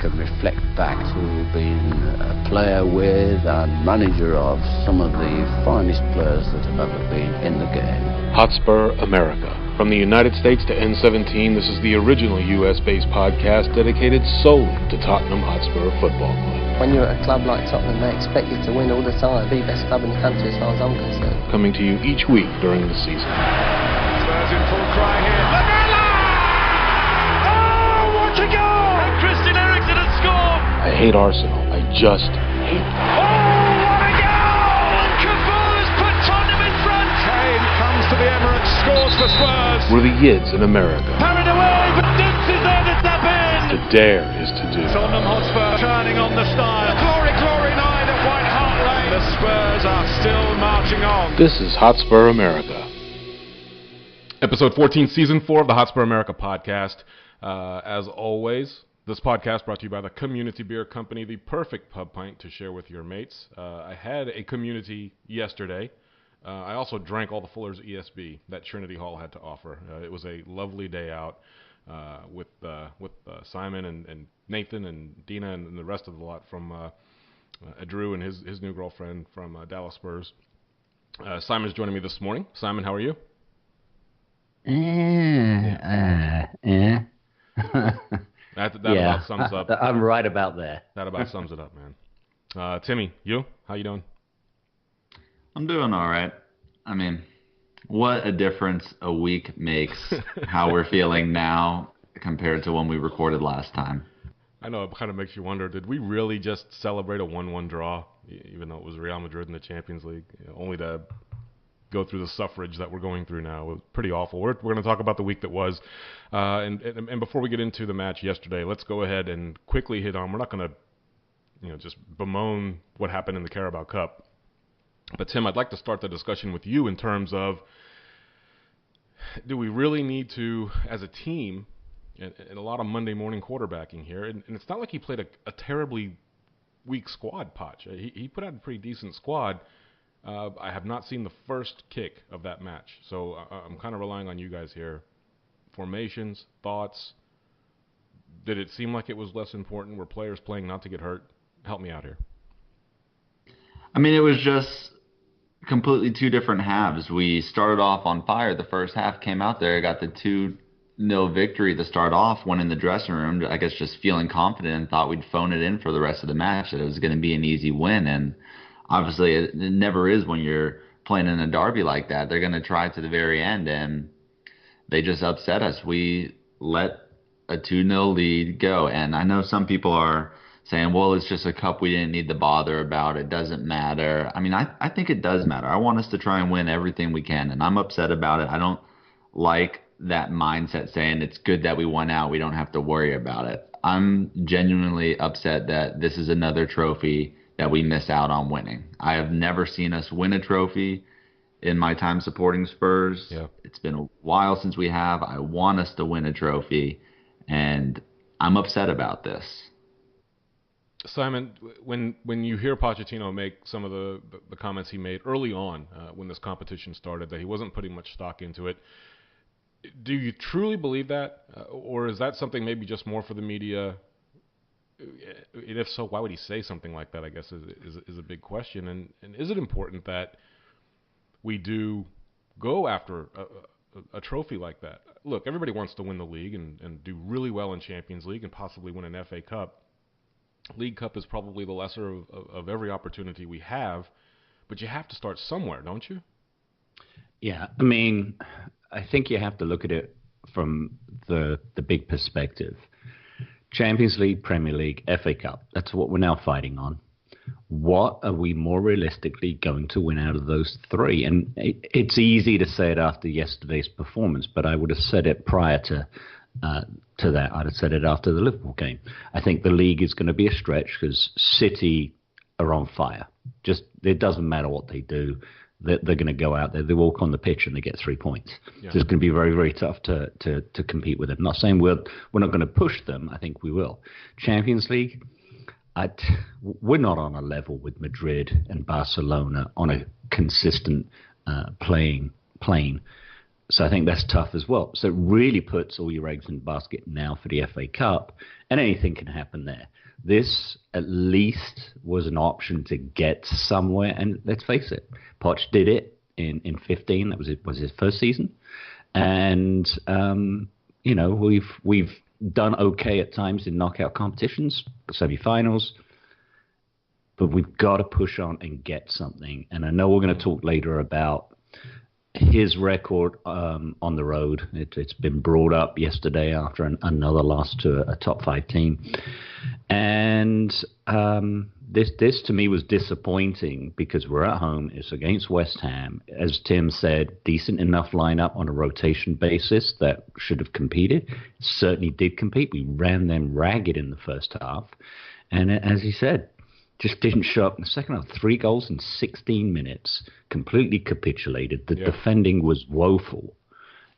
can reflect back to being a player with and manager of some of the finest players that have ever been in the game. Hotspur America. From the United States to N17, this is the original US-based podcast dedicated solely to Tottenham Hotspur Football Club. When you're at a club like Tottenham, they expect you to win all the time. Be best club in the country as far as I'm concerned. Coming to you each week during the season. Spurs in full cry here. Lamella! Oh, what a goal! And Christian Eriksen has scored! I hate Arsenal. I just hate them. Oh, what a goal! And Cafu has put Tottenham in front! Kane comes to the Emirates, scores for Spurs. We're the Yids in America. Carried away, but Dix is there to tap in! To dare is to do. Tottenham Hotspur turning on the style. Glory, glory night at White Hart Lane. The Spurs are still marching on. This is Hotspur America. Episode 14, Season 4 of the Hotspur America podcast. As always, this podcast brought to you by the Community Beer Company, the perfect pub pint to share with your mates. I had a community yesterday. I also drank all the Fuller's ESB that Trinity Hall had to offer. It was a lovely day out with Simon and Nathan and Dina and the rest of the lot from Drew and his new girlfriend from Dallas Spurs. Simon's joining me this morning. Simon, how are you? That about sums up. I'm right about there. That about sums it up, man. Timmy, you? How you doing? I'm doing all right. I mean, what a difference a week makes how we're feeling now compared to when we recorded last time. I know, it kind of makes you wonder, did we really just celebrate a 1-1 draw, even though it was Real Madrid in the Champions League, only to go through the suffrage that we're going through now? It was pretty awful. We're going to talk about the week that was. And before we get into the match yesterday, let's go ahead and quickly hit on, we're not going to just bemoan what happened in the Carabao Cup. But Tim, I'd like to start the discussion with you in terms of, do we really need to, as a team, and a lot of Monday morning quarterbacking here, and it's not like he played a terribly weak squad, Poch. He put out a pretty decent squad. I have not seen the first kick of that match, so I'm kind of relying on you guys here. Formations, thoughts. Did it seem like it was less important? Were players playing not to get hurt? Help me out here. I mean, it was just completely two different halves. We started off on fire. The first half came out there, got the 2-0 victory to start off, went in the dressing room, I guess just feeling confident and thought we'd phone it in for the rest of the match, that it was going to be an easy win. And obviously it never is when you're playing in a derby like that. They're going to try to the very end, and they just upset us. We let a 2-0 lead go. And I know some people are saying, well, it's just a cup, we didn't need to bother about, it doesn't matter. I mean, I think it does matter. I want us to try and win everything we can, and I'm upset about it. I don't like that mindset saying it's good that we won out, we don't have to worry about it. I'm genuinely upset that this is another trophy that we miss out on winning. I have never seen us win a trophy in my time supporting Spurs. Yeah. It's been a while since we have. I want us to win a trophy, and I'm upset about this. Simon, when you hear Pochettino make some of the comments he made early on when this competition started, that he wasn't putting much stock into it, do you truly believe that? Or is that something maybe just more for the media? And if so, why would he say something like that, I guess, is a big question. And is it important that we do go after a trophy like that? Look, everybody wants to win the league and do really well in Champions League and possibly win an FA Cup. League Cup is probably the lesser of every opportunity we have, but you have to start somewhere, don't you? Yeah, I mean, I think you have to look at it from the big perspective. Champions League, Premier League, FA Cup, that's what we're now fighting on. What are we more realistically going to win out of those three? And it's easy to say it after yesterday's performance, but I would have said it prior to that. I'd have said it after the Liverpool game. I think the league is going to be a stretch because City are on fire. Just, it doesn't matter what they do. They're going to go out there, they walk on the pitch and they get 3 points. Yeah. So it's going to be very, very tough to compete with them. Not saying we're not going to push them. I think we will. Champions League, we're not on a level with Madrid and Barcelona on a consistent playing plane. So I think that's tough as well. So it really puts all your eggs in the basket now for the FA Cup, and anything can happen there. This at least was an option to get somewhere, and let's face it, Poch did it in 15. That was his first season, and we've done okay at times in knockout competitions, semi-finals, but we've got to push on and get something. And I know we're going to talk later about his record on the road. It's been brought up yesterday after another loss to a top 5 team. And this to me was disappointing because we're at home. It's against West Ham. As Tim said, decent enough lineup on a rotation basis that should have competed. Certainly did compete. We ran them ragged in the first half. And as he said, just didn't show up in the second half. 3 goals in 16 minutes. Completely capitulated. The defending was woeful.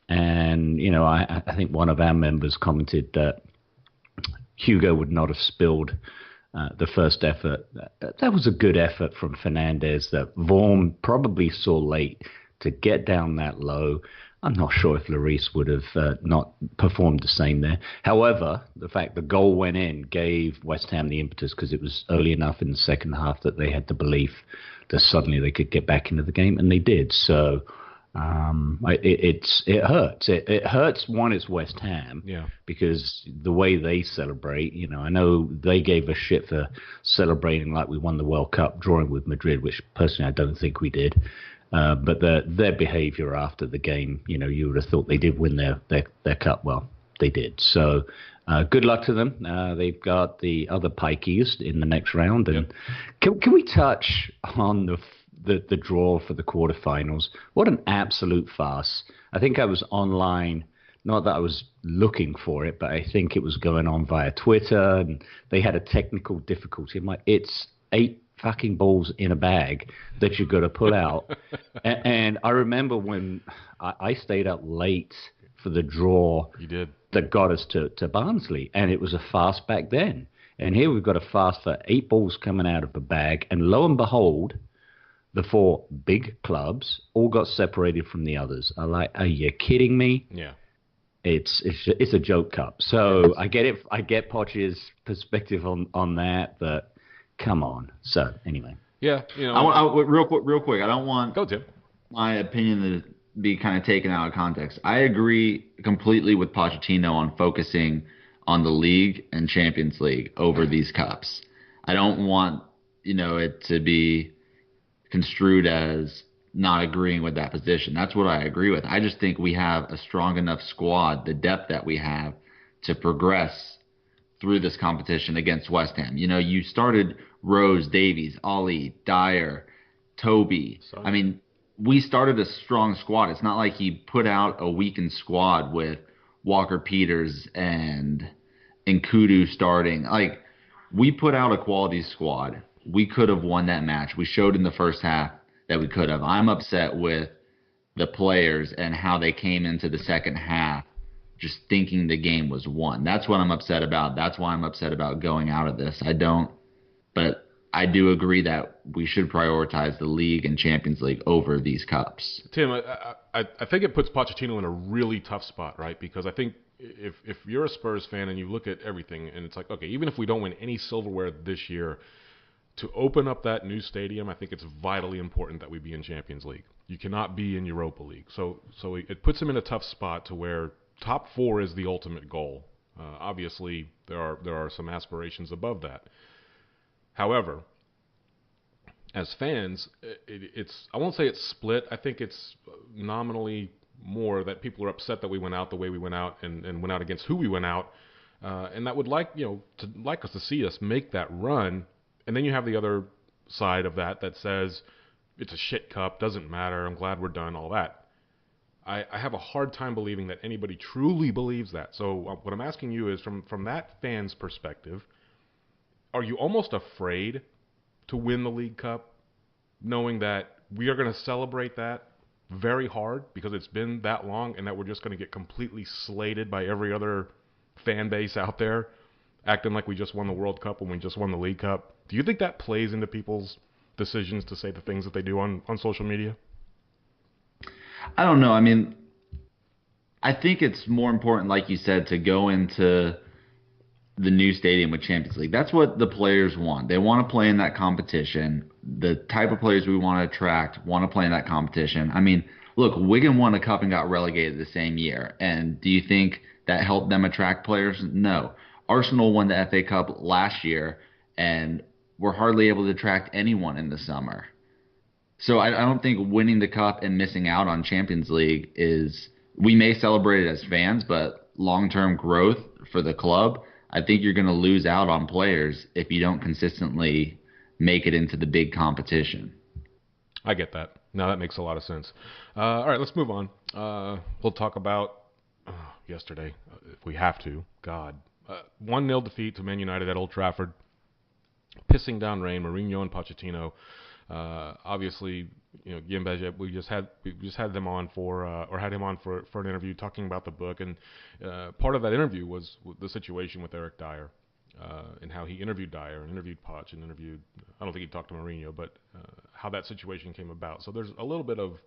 And, I think one of our members commented that Hugo would not have spilled the first effort. That was a good effort from Fernandes that Vaughan probably saw late to get down that low. I'm not sure if Lloris would have not performed the same there. However, the fact the goal went in gave West Ham the impetus because it was early enough in the second half that they had the belief that suddenly they could get back into the game, and they did. So it hurts. It hurts. One, it's West Ham, because the way they celebrate. I know they gave us shit for celebrating like we won the World Cup, drawing with Madrid, which personally I don't think we did. But their behavior after the game, you would have thought they did win their cup. Well, they did. So good luck to them. They've got the other Pikeys in the next round. And can we touch on the draw for the quarterfinals? What an absolute farce. I think I was online, not that I was looking for it, but I think it was going on via Twitter, and they had a technical difficulty. I'm like, it's 8 fucking balls in a bag that you've got to pull out. And I remember when I stayed up late for the draw. You did. That got us to Barnsley, and it was a fast back then. And here we've got a fast for 8 balls coming out of a bag, and lo and behold, the 4 big clubs all got separated from the others. I'm like, are you kidding me? Yeah. It's a joke cup. So I get it. I get Poch's perspective on that, but come on. So anyway. Yeah. Real quick. I don't want Go, Tim. my opinion to be kind of taken out of context. I agree completely with Pochettino on focusing on the league and Champions League over these cups. I don't want, it to be construed as not agreeing with that position. That's what I agree with. I just think we have a strong enough squad, the depth that we have, to progress through this competition against West Ham. You started Rose, Davies, Ollie, Dyer, Toby. Sorry. I mean, we started a strong squad. It's not like he put out a weakened squad with Walker Peters and Nkudu starting. Like, we put out a quality squad. We could have won that match. We showed in the first half that we could have. I'm upset with the players and how they came into the second half just thinking the game was won. That's what I'm upset about. That's why I'm upset about going out of this. But I do agree that we should prioritize the league and Champions League over these cups. Tim, I think it puts Pochettino in a really tough spot, right? Because I think if you're a Spurs fan and you look at everything and it's like, okay, even if we don't win any silverware this year, to open up that new stadium, I think it's vitally important that we be in Champions League. You cannot be in Europa League. So it puts him in a tough spot to where top 4 is the ultimate goal. Obviously, there are some aspirations above that. However, as fans, it's I won't say it's split. I think it's nominally more that people are upset that we went out the way we went out and went out against who we went out, and that would like us to see us make that run. And then you have the other side of that says it's a shit cup, doesn't matter. I'm glad we're done. All that. I have a hard time believing that anybody truly believes that. So what I'm asking you is from that fan's perspective, are you almost afraid to win the League Cup, knowing that we are going to celebrate that very hard because it's been that long and that we're just going to get completely slated by every other fan base out there, acting like we just won the World Cup when we just won the League Cup? Do you think that plays into people's decisions to say the things that they do on social media? I don't know. I mean, I think it's more important, like you said, to go into the new stadium with Champions League. That's what the players want. They want to play in that competition. The type of players we want to attract want to play in that competition. I mean, look, Wigan won a cup and got relegated the same year. And do you think that helped them attract players? No. Arsenal won the FA Cup last year and were hardly able to attract anyone in the summer. So I don't think winning the cup and missing out on Champions League is, we may celebrate it as fans, but long-term growth for the club, I think you're going to lose out on players if you don't consistently make it into the big competition. I get that. No, that makes a lot of sense. All right, let's move on. We'll talk about yesterday, if we have to. God. 1-0 defeat to Man United at Old Trafford. Pissing down rain, Mourinho and Pochettino. Obviously, Guillaume, we just had them on for an interview talking about the book, and part of that interview was the situation with Eric Dyer, and how he interviewed Dyer and interviewed Poch and interviewed, I don't think he talked to Mourinho, but how that situation came about. So there's a little bit of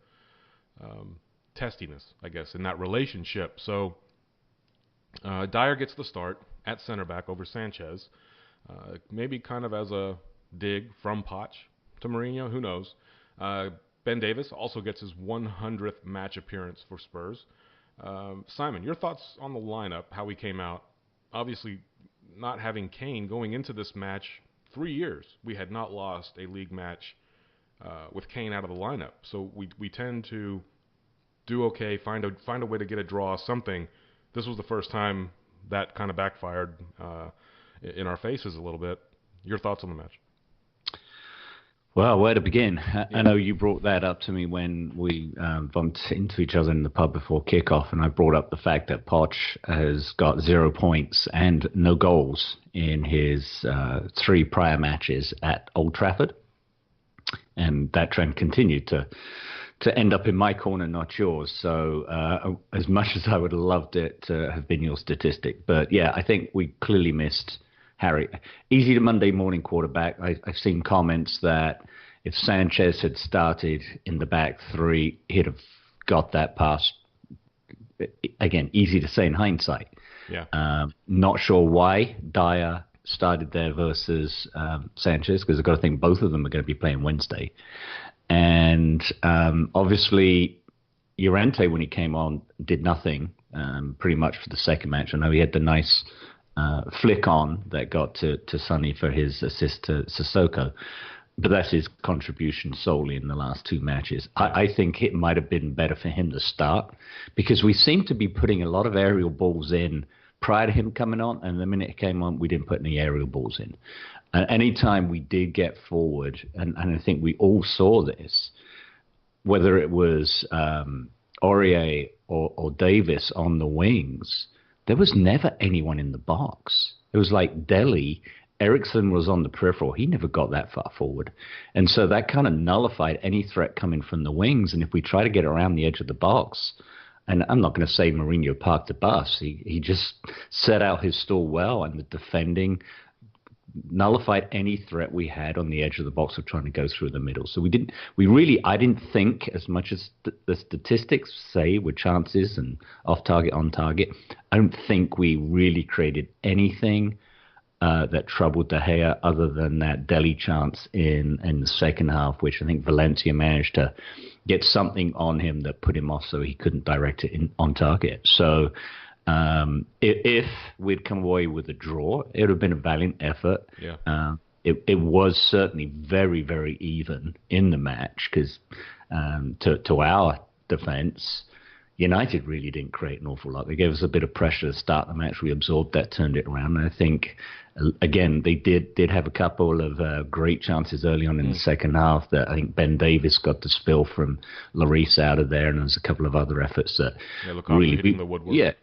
testiness, I guess, in that relationship. So Dyer gets the start at center back over Sanchez, maybe kind of as a dig from Poch to Mourinho, who knows. Ben Davis also gets his 100th match appearance for Spurs. Simon, your thoughts on the lineup, how we came out? Obviously, not having Kane going into this match, 3 years, we had not lost a league match with Kane out of the lineup. So we tend to do okay, find a way to get a draw, something. This was the first time that kind of backfired in our faces a little bit. Your thoughts on the match? Well, where to begin? I know you brought that up to me when we bumped into each other in the pub before kickoff, and I brought up the fact that Poch has got 0 points and no goals in his 3 prior matches at Old Trafford. And that trend continued to end up in my corner, not yours. So as much as I would have loved it to have been your statistic. But yeah, I think we clearly missed Harry. Easy to Monday morning quarterback. I've seen comments that if Sanchez had started in the back 3, he'd have got that pass. Again, easy to say in hindsight. Yeah. Not sure why Dyer started there versus Sanchez, because I've got to think both of them are going to be playing Wednesday. And obviously, Llorente, when he came on, did nothing pretty much for the second match. I know he had the nice flick on that got to Sonny for his assist to Sissoko, but that's his contribution solely in the last 2 matches. I think it might have been better for him to start, because we seem to be putting a lot of aerial balls in prior to him coming on, and the minute he came on, we didn't put any aerial balls in. And anytime we did get forward, and I think we all saw this, whether it was Aurier or Davis on the wings, there was never anyone in the box. It was like Dele. Eriksson was on the peripheral. He never got that far forward. And so that kind of nullified any threat coming from the wings. And if we try to get around the edge of the box, and I'm not going to say Mourinho parked the bus. He just set out his stall well, and the defending nullified any threat we had on the edge of the box of trying to go through the middle. So I didn't think, as much as the statistics say with chances and off target, on target, I don't think we really created anything that troubled De Gea other than that Dele chance in the second half, which I think Valencia managed to get something on him that put him off so he couldn't direct it on target. So if we'd come away with a draw, it would have been a valiant effort. Yeah. It was certainly very, very even in the match, because to our defense, United really didn't create an awful lot. They gave us a bit of pressure to start the match. We absorbed that, turned it around. And I think, again, they did have a couple of great chances early on in the second half that I think Ben Davis got the spill from Lloris out of there, and there's a couple of other efforts that really hitting the woodwork.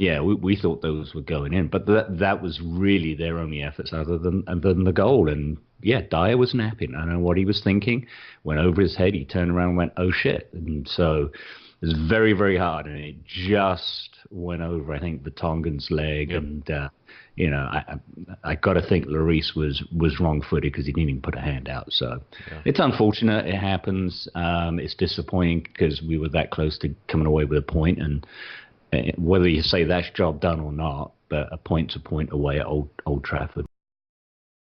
We thought those were going in, but that was really their only efforts other than the goal. And yeah, Dyer was napping. I don't know what he was thinking. Went over his head. He turned around and went, "Oh shit!" And so it was very, very hard, and it just went over, I think, Vertonghen's leg. Yep. And I got to think Lloris was wrong-footed because he didn't even put a hand out. So It's unfortunate. It happens. It's disappointing because we were that close to coming away with a point, and Whether you say that's job done or not, but a point's a point away at Old Trafford.